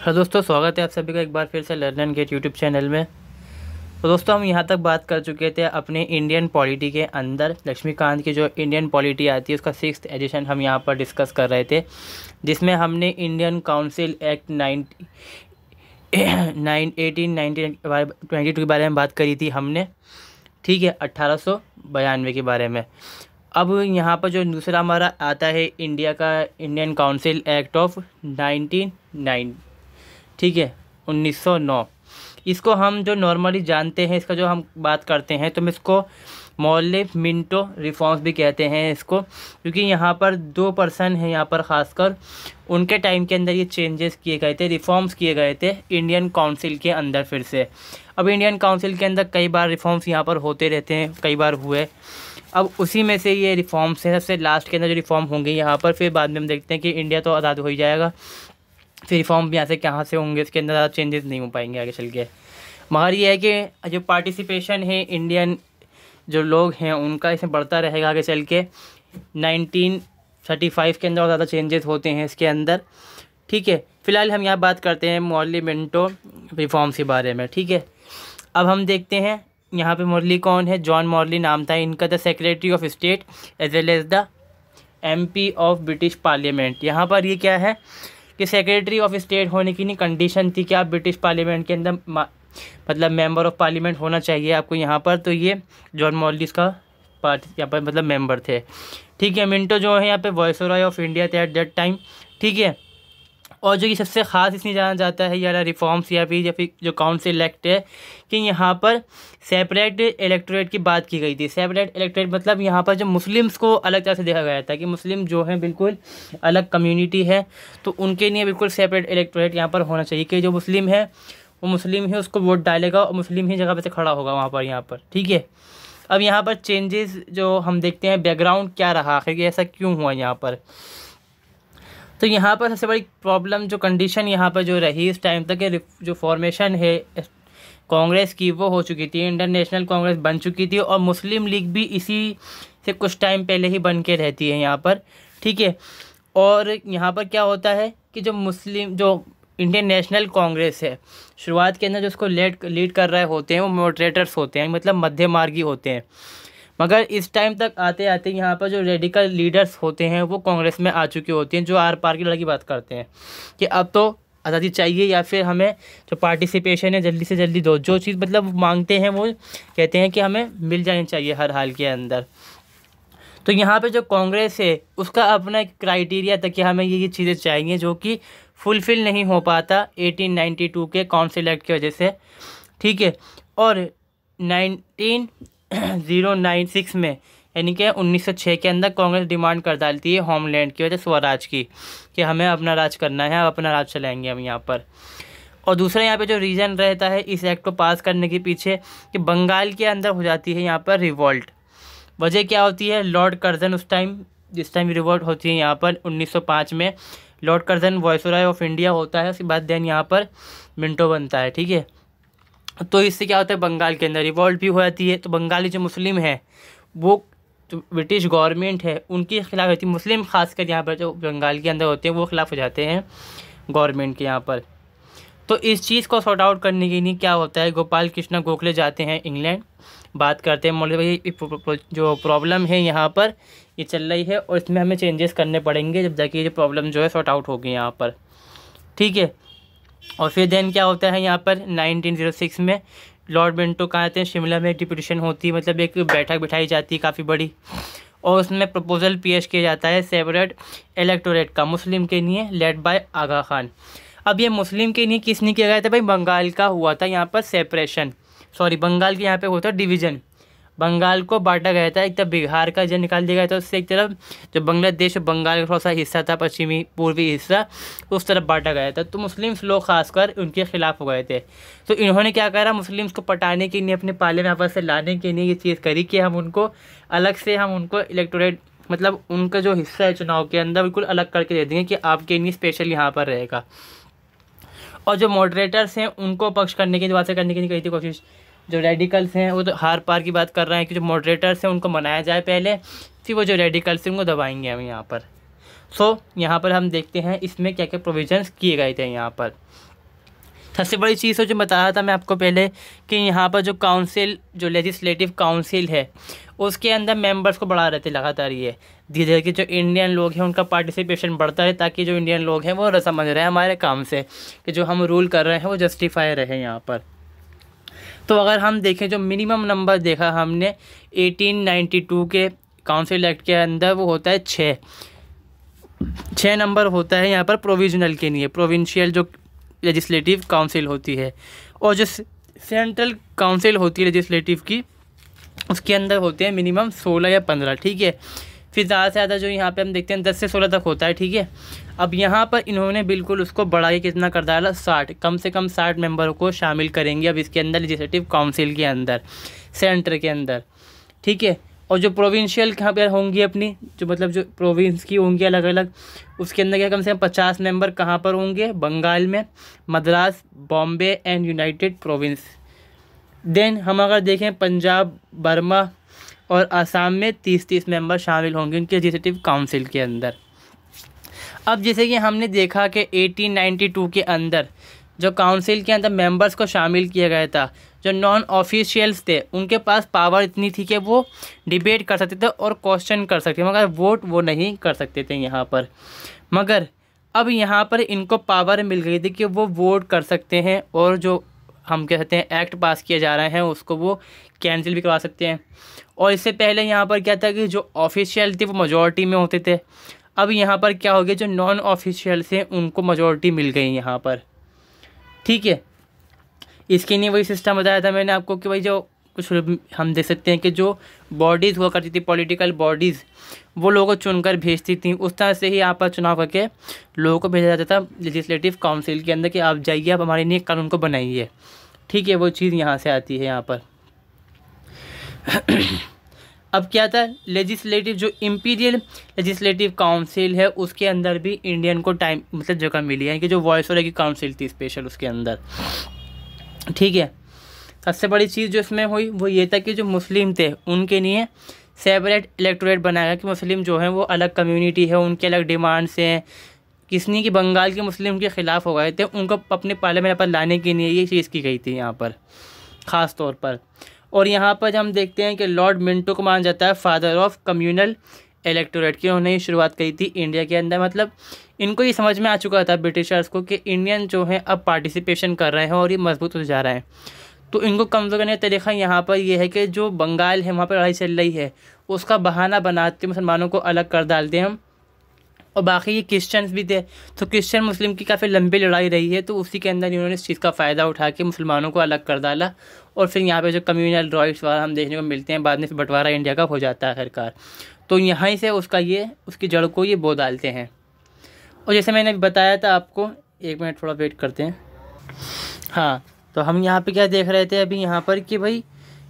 Hello दोस्तों, स्वागत है आप सभी का एक बार फिर से learn and get YouTube channel में। तो दोस्तों, हम यहाँ तक बात कर चुके थे अपने इंडियन पॉलिटी के अंदर। लक्ष्मीकांत की जो इंडियन पॉलिटी आती है उसका 6th एडिशन हम यहाँ पर डिस्कस कर रहे थे, जिसमें हमने इंडियन काउंसिल एक्ट 1822 के बारे में बात करी थी हमने। ठीक है, 1892 के बारे में। अब यहाँ पर जो दूसरा हमारा आता है इंडिया का इंडियन काउंसिल एक्ट ऑफ 1909, ठीक है, 1909। इसको हम जो नॉर्मली जानते हैं, इसका जो हम बात करते हैं तो हम इसको मौलिक मिंटो रिफॉर्म्स भी कहते हैं इसको, क्योंकि यहाँ पर 2 पर्सन हैं यहाँ पर ख़ासकर, उनके टाइम के अंदर ये चेंजेस किए गए थे, रिफॉर्म्स किए गए थे इंडियन काउंसिल के अंदर फिर से। अब इंडियन काउंसिल के अंदर कई बार रिफॉर्म्स यहाँ पर होते रहते हैं, कई बार हुए। अब उसी में से ये रिफॉर्म्स हैं, सबसे लास्ट के अंदर जो रिफॉर्म होंगे यहाँ पर, फिर बाद में हम देखते हैं कि इंडिया तो आज़ाद हो ही जाएगा, फिर रिफॉर्म भी यहाँ से कहाँ से होंगे, इसके अंदर ज़्यादा चेंजेस नहीं हो पाएंगे आगे चल के। मगर ये है कि जो पार्टिसिपेशन है इंडियन जो लोग हैं उनका इसमें बढ़ता रहेगा आगे चल के। 1935 के अंदर और ज़्यादा चेंजेस होते हैं इसके अंदर। ठीक है, फिलहाल हम यहाँ बात करते हैं मॉर्ली मिंटो रिफॉर्म्स के बारे में। ठीक है, अब हम देखते हैं यहाँ पे मॉर्ली कौन है। जॉन मॉर्ली नाम था इनका, the secretary of state as well as the MP of British parliament. यहाँ पर ये क्या है कि सेक्रेटरी ऑफ स्टेट होने की नहीं कंडीशन थी कि आप ब्रिटिश पार्लियामेंट के अंदर मतलब मेंबर ऑफ पार्लियामेंट होना चाहिए आपको यहाँ पर। तो ये जॉन मॉर्ली का पार्ट यहाँ पर मतलब मेंबर थे। ठीक है, मिंटो जो है यहाँ पे वॉइसरॉय ऑफ इंडिया थे एट दैट टाइम। ठीक है, और जो ये सबसे ख़ास इसलिए जाना जाता है यार रिफॉर्म्स या फिर जो काउंसिल एक्ट है कि यहाँ पर सेपरेट इलेक्टोरेट की बात की गई थी। सेपरेट इलेक्टोरेट मतलब यहाँ पर जो मुस्लिम्स को अलग तरह से देखा गया था कि मुस्लिम जो हैं बिल्कुल अलग कम्युनिटी है, तो उनके लिए बिल्कुल सेपरेट इलेक्टोरेट यहाँ पर होना चाहिए कि जो मुस्लिम है वो मुस्लिम ही उसको वोट डालेगा और मुस्लिम ही जगह पर से खड़ा होगा वहाँ पर यहाँ पर। ठीक है, अब यहाँ पर चेंजेस जो हम देखते हैं, बैकग्राउंड क्या रहा आखिर, ऐसा क्यों हुआ यहाँ पर। तो यहाँ पर सबसे बड़ी प्रॉब्लम जो कंडीशन यहाँ पर जो रही इस टाइम तक, जो फॉर्मेशन है कांग्रेस की वो हो चुकी थी, इंडियन नेशनल कांग्रेस बन चुकी थी, और मुस्लिम लीग भी इसी से कुछ टाइम पहले ही बन के रहती है यहाँ पर। ठीक है, और यहाँ पर क्या होता है कि जो इंडियन नेशनल कांग्रेस है, शुरुआत के अंदर जो उसको लीड कर रहे होते हैं वो मॉडरेटर्स होते हैं, मतलब मध्य मार्गी होते हैं। मगर इस टाइम तक आते आते यहाँ पर जो रेडिकल लीडर्स होते हैं वो कांग्रेस में आ चुके होते हैं, जो आर पार की लड़ाई की बात करते हैं कि अब तो आज़ादी चाहिए या फिर हमें जो पार्टिसिपेशन है जल्दी से जल्दी दो, जो चीज़ मतलब मांगते हैं वो कहते हैं कि हमें मिल जानी चाहिए हर हाल के अंदर। तो यहाँ पे जो कांग्रेस है उसका अपना एक क्राइटेरिया था कि हमें ये चीज़ें चाहिए, जो कि फुलफ़िल नहीं हो पाता 1892 के काउंसिल एक्ट की वजह से। ठीक है, और 1906 में यानी कि 1906 के अंदर कांग्रेस डिमांड कर डालती है होमलैंड की वजह स्वराज की, कि हमें अपना राज करना है, अपना राज चलाएंगे हम यहाँ पर। और दूसरा यहाँ पे जो रीज़न रहता है इस एक्ट को पास करने के पीछे कि बंगाल के अंदर हो जाती है यहाँ पर रिवॉल्ट। वजह क्या होती है, लॉर्ड कर्जन जिस टाइम रिवॉल्ट होती है यहाँ पर 1905 में, Lord Curzon viceroy of India होता है, उसके बाद देन यहाँ पर मिंटो बनता है। ठीक है, तो इससे क्या होता है, बंगाल के अंदर रिवॉल्ट भी हो जाती है, तो बंगाली जो मुस्लिम है वो जो ब्रिटिश गवर्नमेंट है उनके खिलाफ होती है। मुस्लिम खासकर यहाँ पर जो बंगाल के अंदर होते हैं वो खिलाफ हो जाते हैं गवर्नमेंट के यहाँ पर। तो इस चीज़ को सॉर्ट आउट करने के लिए क्या होता है, गोपाल कृष्ण गोखले जाते हैं इंग्लैंड, बात करते हैं मौलवी भाई जो प्रॉब्लम है यहाँ पर ये चल रही है और इसमें हमें चेंजेस करने पड़ेंगे जब जाके ये प्रॉब्लम जो है सॉर्ट आउट होगी यहाँ पर। ठीक है, और फिर देन क्या होता है यहाँ पर 1906 में लॉर्ड मिंटो कहाँ आते हैं, शिमला में एक डिप्यूटेशन होती है, मतलब एक बैठक बिठाई जाती है काफ़ी बड़ी, और उसमें प्रपोजल पेश किया जाता है सेपरेट इलेक्टोरेट का मुस्लिम के लिए, लेड बाय आगा खान। अब ये मुस्लिम के लिए किसने किया गया था भाई, बंगाल का हुआ था यहाँ पर सेपरेशन, बंगाल के यहाँ पे होता डिवीज़न, बंगाल को बांटा गया था। एक तरफ बिहार का जन निकाल दिया गया था, उससे एक तरफ जो बांग्लादेश और बंगाल का थोड़ा सा हिस्सा था, पश्चिमी पूर्वी हिस्सा, उस तरफ बांटा गया था। तो मुस्लिम्स लोग खासकर उनके खिलाफ हो गए थे। तो इन्होंने क्या करा, मुस्लिम्स को पटाने के लिए, अपने पाले में आपस से लाने के लिए ये चीज़ करी कि हम उनको अलग से इलेक्टोरेट मतलब उनका जो हिस्सा है चुनाव के अंदर बिल्कुल अलग करके दे देंगे कि आपके लिए स्पेशल यहाँ पर रहेगा। और जो मॉडरेटर्स हैं उनको पक्ष करने की बातें करने की कही थी कोशिश, जो रेडिकल्स हैं वो तो हार पार की बात कर रहे हैं कि जो मॉडरेटर्स हैं उनको मनाया जाए पहले, फिर वो जो रेडिकल्स हैं उनको दबाएंगे हम यहाँ पर। यहाँ पर हम देखते हैं इसमें क्या क्या प्रोविजंस किए गए थे यहाँ पर। सबसे बड़ी चीज़ जो बताया था मैं आपको पहले कि यहाँ पर जो काउंसिल, जो लेजिस्लेटिव काउंसिल है, उसके अंदर मेंबर्स को बढ़ा रहते लगातार। ये धीरे धीरे कि जो इंडियन लोग हैं उनका पार्टिसिपेशन बढ़ता है, ताकि जो इंडियन लोग हैं वो समझ रहे हैं हमारे काम से कि जो हम रूल कर रहे हैं वो जस्टिफाई रहे यहाँ पर। तो अगर हम देखें जो मिनिमम नंबर देखा हमने 1892 के काउंसिल एक्ट के अंदर, वो होता है 6 नंबर होता है यहाँ पर प्रोविजनल के लिए, प्रोविंशियल जो लेजिस्लेटिव काउंसिल होती है। और जो सेंट्रल काउंसिल होती है लेजिस्लेटिव की, उसके अंदर होते हैं मिनिमम 16 या 15, ठीक है। फिर ज़्यादा से ज़्यादा जो यहाँ पे हम देखते हैं 10 से 16 तक होता है, ठीक है। अब यहाँ पर इन्होंने बिल्कुल उसको बढ़ा के कितना कर डाला, 60, कम से कम 60 मेंबर को शामिल करेंगे अब इसके अंदर, लेजिस्लेटिव काउंसिल के अंदर, सेंटर के अंदर, ठीक है। और जो प्रोविंशियल कहाँ पर होंगी अपनी, जो मतलब जो प्रोविंस की होंगी अलग अलग, उसके अंदर क्या कम से कम 50 मेंबर कहाँ पर होंगे, बंगाल में, Madras, Bombay and United Provinces. Then हम अगर देखें पंजाब, बर्मा और आसाम में 30-30 मेंबर शामिल होंगे उनके लेजिस्लेटिव काउंसिल के अंदर। अब जैसे कि हमने देखा कि 1892 के अंदर जो काउंसिल के अंदर मेंबर्स को शामिल किया गया था, जो नॉन ऑफिशियल्स थे उनके पास पावर इतनी थी कि वो डिबेट कर सकते थे और क्वेश्चन कर सकते थे, मगर वोट वो नहीं कर सकते थे यहाँ पर। मगर अब यहाँ पर इनको पावर मिल गई थी कि वो वोट कर सकते हैं, और जो हम कह सकते हैं एक्ट पास किए जा रहे हैं उसको वो कैंसिल भी करवा सकते हैं। और इससे पहले यहाँ पर क्या था कि जो ऑफिशियल थे वो मेजॉरिटी में होते थे, अब यहाँ पर क्या हो गया, जो नॉन ऑफिशियल्स हैं उनको मेजॉरिटी मिल गई यहाँ पर, ठीक है। इसके लिए वही सिस्टम बताया था मैंने आपको कि भाई जो कुछ हम देख सकते हैं कि जो बॉडीज़ हुआ करती थी, पॉलिटिकल बॉडीज़, वो लोगों को चुनकर भेजती थी, उस तरह से ही यहाँ पर चुनाव करके लोगों को भेजा जाता था लेजिस्लेटिव काउंसिल के अंदर कि आप जाइए, आप हमारे लिए कानून को बनाइए, ठीक है। वो चीज़ यहाँ से आती है यहाँ पर। अब क्या था, लेजिस्लेटिव जो इम्पीरियल लेजिस्लेटिव काउंसिल है उसके अंदर भी इंडियन को टाइम मतलब जगह मिली है कि जो वॉइसराय की काउंसिल थी स्पेशल उसके अंदर, ठीक है। सबसे बड़ी चीज़ जो इसमें हुई वो ये था कि जो मुस्लिम थे उनके लिए सेपरेट इलेक्टोरेट बनाया कि मुस्लिम जो हैं वो अलग कम्युनिटी है, उनके अलग डिमांड्स हैं। किसने कि बंगाल के मुस्लिम के ख़िलाफ़ हो गए थे, उनको अपने पार्लियामेंट पर लाने के लिए ये चीज़ की गई थी यहाँ पर ख़ास तौर पर। और यहाँ पर हम देखते हैं कि लॉर्ड मिंटो को माना जाता है फादर ऑफ कम्युनल इलेक्टोरेट की, उन्होंने शुरुआत करी थी इंडिया के अंदर। मतलब इनको ये समझ में आ चुका था ब्रिटिशर्स को कि इंडियन जो हैं अब पार्टिसिपेशन कर रहे हैं और ये मजबूत होते जा रहे हैं, तो इनको कमज़ोर करने का तरीका यहाँ पर यह है कि जो बंगाल है वहाँ पर लड़ाई चल रही है उसका बहाना बनाते मुसलमानों को अलग कर डालते हैं हम। और बाकी ये क्रिश्चियंस भी थे, तो क्रिश्चियन मुस्लिम की काफ़ी लंबी लड़ाई रही है, तो उसी के अंदर इन्होंने इस चीज़ का फ़ायदा उठा के मुसलमानों को अलग कर डाला। और फिर यहाँ पे जो कम्युनल राइट्स वाला हम देखने को मिलते हैं, बाद में फिर बंटवारा इंडिया का हो जाता है आखिरकार, तो यहाँ से उसकी जड़ को ये बो डालते हैं। और जैसे मैंने बताया था आपको, 1 मिनट थोड़ा वेट करते हैं। हाँ, तो हम यहाँ पे क्या देख रहे थे अभी यहाँ पर कि भाई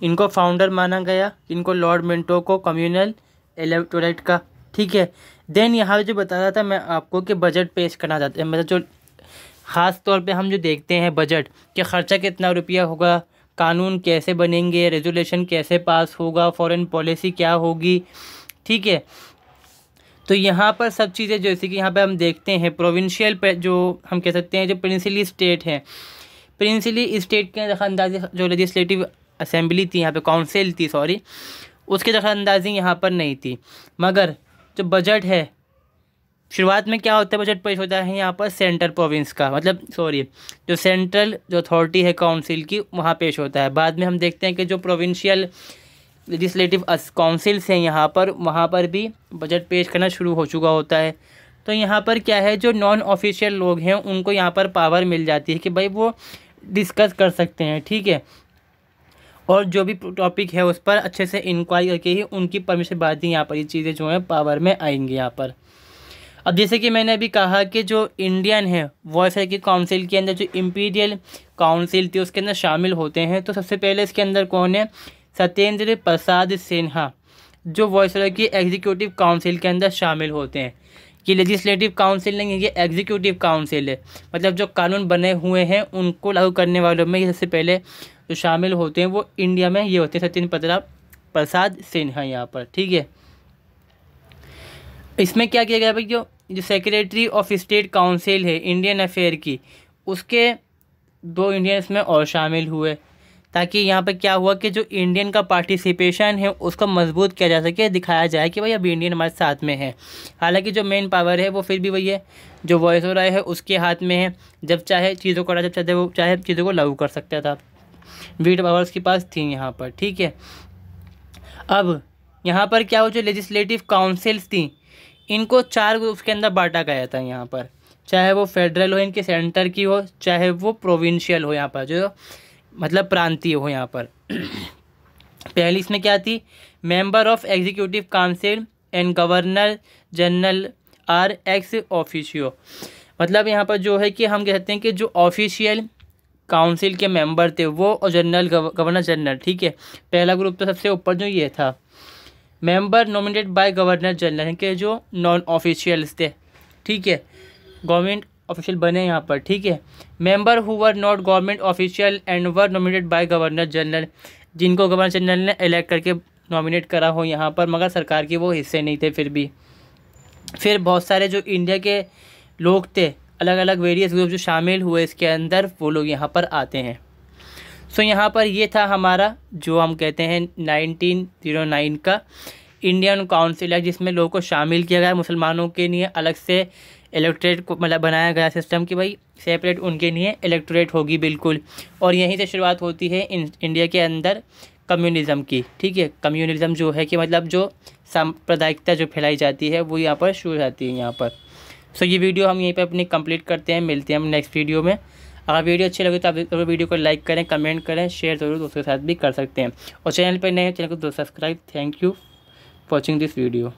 इनको फाउंडर माना गया, इनको लॉर्ड मिंटो को कम्युनल इलेक्टोरेट का, ठीक है। देन यहाँ जो बता रहा था मैं आपको कि बजट पेश करना चाहते हैं, मतलब जो ख़ास तौर पे हम जो देखते हैं बजट कि ख़र्चा कितना रुपया होगा, कानून कैसे बनेंगे, रेजोल्यूशन कैसे पास होगा, फॉरेन पॉलिसी क्या होगी, ठीक है। तो यहाँ पर सब चीज़ें जैसे कि यहाँ पे हम देखते हैं प्रोविंशियल जो हम कह सकते हैं जो प्रिंसिली स्टेट हैं, प्रिंसिली स्टेट के दखलअंदाजी जो लेजिस्लेटिव असेंबली थी यहाँ पे, काउंसिल थी सॉरी, उसकी दखलअंदाजी यहाँ पर नहीं थी। मगर जो बजट है शुरुआत में क्या होता है, बजट पेश होता है यहाँ पर सेंट्रल प्रोविंस का, मतलब सॉरी जो सेंट्रल जो अथॉरिटी है काउंसिल की वहाँ पेश होता है। बाद में हम देखते हैं कि जो प्रोविंशियल लेजिस्लेटिव काउंसिल्स हैं यहाँ पर, वहाँ पर भी बजट पेश करना शुरू हो चुका होता है। तो यहाँ पर क्या है, जो नॉन ऑफिशियल लोग हैं उनको यहाँ पर पावर मिल जाती है कि भाई वो डिस्कस कर सकते हैं, ठीक है। और जो भी टॉपिक है उस पर अच्छे से इंक्वायरी करके ही उनकी परमिशन बाद ही यहाँ पर ये चीज़ें जो हैं पावर में आएंगी यहाँ पर। अब जैसे कि मैंने अभी कहा कि जो इंडियन है वॉइसराय की काउंसिल के अंदर जो इम्पीरियल काउंसिल थी उसके अंदर शामिल होते हैं। तो सबसे पहले इसके अंदर कौन है, सत्येंद्र प्रसाद सिन्हा, जो वॉइसराय की एग्जीक्यूटिव काउंसिल के अंदर शामिल होते हैं। कि लेजिस्लेटिव काउंसिल नहीं है, ये एग्जीक्यूटिव काउंसिल है, मतलब जो कानून बने हुए हैं उनको लागू करने वालों में सबसे पहले जो शामिल होते हैं वो इंडिया में ये होते हैं सत्येंद्र प्रसाद सिन्हा यहाँ पर, ठीक है। इसमें क्या किया गया भाई, जो सेक्रेटरी ऑफ स्टेट काउंसिल है इंडियन अफेयर की, उसके 2 इंडियन इसमें और शामिल हुए, ताकि यहाँ पे क्या हुआ कि जो इंडियन का पार्टिसिपेशन है उसको मजबूत किया जा सके, दिखाया जाए कि भाई अब इंडियन हमारे साथ में है। हालांकि जो मेन पावर है वो फिर भी वही है, जो वॉइस ओवर है उसके हाथ में है, जब चाहे चीज़ों को जब चाहे वो चाहे चीज़ों को लागू कर सकता था। वीट पावर्स के पास थी यहाँ पर, ठीक है। अब यहाँ पर क्या हो, जो लेजिस्लेटिव काउंसिल्स थी इनको 4 ग्रुप्स के अंदर बांटा गया था यहाँ पर, चाहे वो फेडरल हो, इनके सेंटर की हो, चाहे वो प्रोविंशियल हो, यहाँ पर जो मतलब प्रांतीय हो यहाँ पर। पहली इसमें क्या थी, member of executive council and governor general R ex officio. मतलब यहाँ पर जो है कि हम कह सकते हैं कि जो ऑफिशियल काउंसिल के मेंबर थे वो, और जनरल गवर्नर जनरल, ठीक है। पहला ग्रुप तो सबसे ऊपर जो ये था, member nominated by governor general के जो नॉन ऑफिशियल्स थे, ठीक है, गवर्नमेंट ऑफिशियल बने यहाँ पर, ठीक है। Member who were not government official and were nominated by governor general, जिनको गवर्नर जनरल ने इलेक्ट करके नॉमिनेट करा हो यहाँ पर, मगर सरकार के वो हिस्से नहीं थे फिर भी। फिर बहुत सारे जो इंडिया के लोग थे, अलग अलग वेरियस ग्रुप जो शामिल हुए इसके अंदर, वो लोग यहाँ पर आते हैं। सो यहाँ पर ये था हमारा जो हम कहते हैं 1909 का इंडियन काउंसिल एक्ट, जिसमें लोगों को शामिल किया गया। मुसलमानों के लिए अलग से इलेक्टोरेट को मतलब बनाया गया सिस्टम कि भाई सेपरेट उनके लिए इलेक्टोरेट होगी बिल्कुल। और यहीं से शुरुआत होती है इंडिया के अंदर कम्युनिज़म की, ठीक है। कम्युनिज़म जो है कि मतलब जो सांप्रदायिकता जो फैलाई जाती है वो यहाँ पर शुरू हो जाती है यहाँ पर। सो ये वीडियो हम यहीं पे अपनी कंप्लीट करते हैं, मिलते हैं हम नेक्स्ट वीडियो में। अगर वीडियो अच्छी लगे तो आप वीडियो को लाइक करें, कमेंट करें, शेयर ज़रूर दोस्तों के साथ भी कर सकते हैं। और चैनल पर नए हैं, चैनल को subscribe. Thank you for watching this video.